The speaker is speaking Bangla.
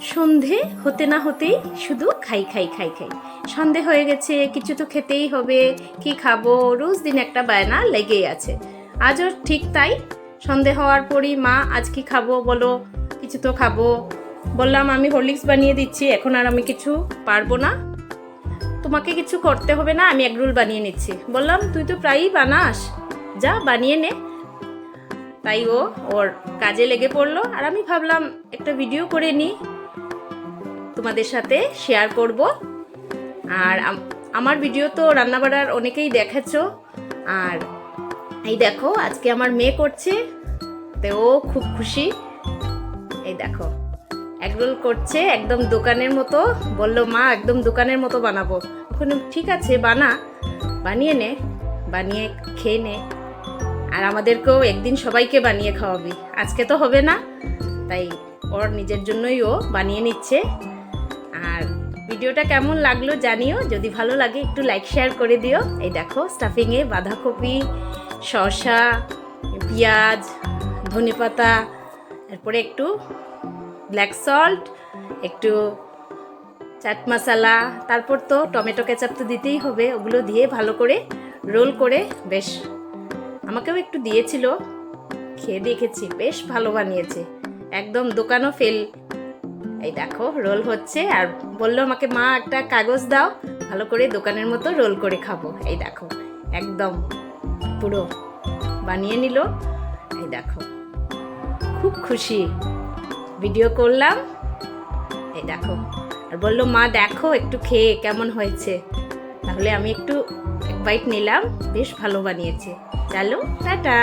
সন্ধে হতে না হতেই শুধু খাই খাই খাই খাই। সন্ধে হয়ে গেছে, কিছু তো খেতেই হবে। কি খাবো, রোজ দিন একটা বায়না লেগেই আছে। আজও ঠিক তাই। সন্ধে হওয়ার পরই মা আজ কি খাবো বলো, কিছু তো খাবো। বললাম আমি হরলিক্স বানিয়ে দিচ্ছি, এখন আর আমি কিছু পারবো না, তোমাকে কিছু করতে হবে না, আমি এগরোল বানিয়ে নিচ্ছি। বললাম তুই তো প্রায়ই বানাস, যা বানিয়ে নে। তাই ও ওর কাজে লেগে পড়লো, আর আমি ভাবলাম একটা ভিডিও করে নিই, তোমাদের সাথে শেয়ার করব। আর আমার ভিডিও তো রান্নাবাড়ার অনেকেই দেখেছো। আর এই দেখো আজকে আমার মেয়ে করছে, তো ও খুব খুশি। এই দেখো এগরোল করছে একদম দোকানের মতো। বললো মা একদম দোকানের মতো বানাবো। ওখানে ঠিক আছে বানা, বানিয়ে নে, বানিয়ে খেয়ে নে, আর আমাদেরকেও একদিন সবাইকে বানিয়ে খাওয়াবি। আজকে তো হবে না, তাই ওর নিজের জন্যই ও বানিয়ে নিচ্ছে। আর ভিডিওটা কেমন লাগলো জানিও, যদি ভালো লাগে একটু লাইক শেয়ার করে দিও। এই দেখো স্টাফিংয়ে বাঁধাকপি, শসা, পেঁয়াজ, ধনেপাতা, এরপরে একটু ব্ল্যাক সল্ট, একটু চাট মশলা, তারপর তো টমেটো কেচাপ তো দিতেই হবে। ওগুলো দিয়ে ভালো করে রোল করে, বেশ আমাকেও একটু দিয়েছিল, খেয়ে দেখেছি, বেশ ভালো বানিয়েছে, একদম দোকানও ফেল। এই দেখো রোল হচ্ছে, আর বললো আমাকে মা একটা কাগজ দাও, ভালো করে দোকানের মতো রোল করে খাবো। এই দেখো একদম পুরো বানিয়ে নিল। এই দেখো খুব খুশি, ভিডিও করলাম। এই দেখো, আর বললো মা দেখো একটু খেয়ে কেমন হয়েছে। তাহলে আমি একটু এক বাইট নিলাম, বেশ ভালো বানিয়েছে। চলো টাটা।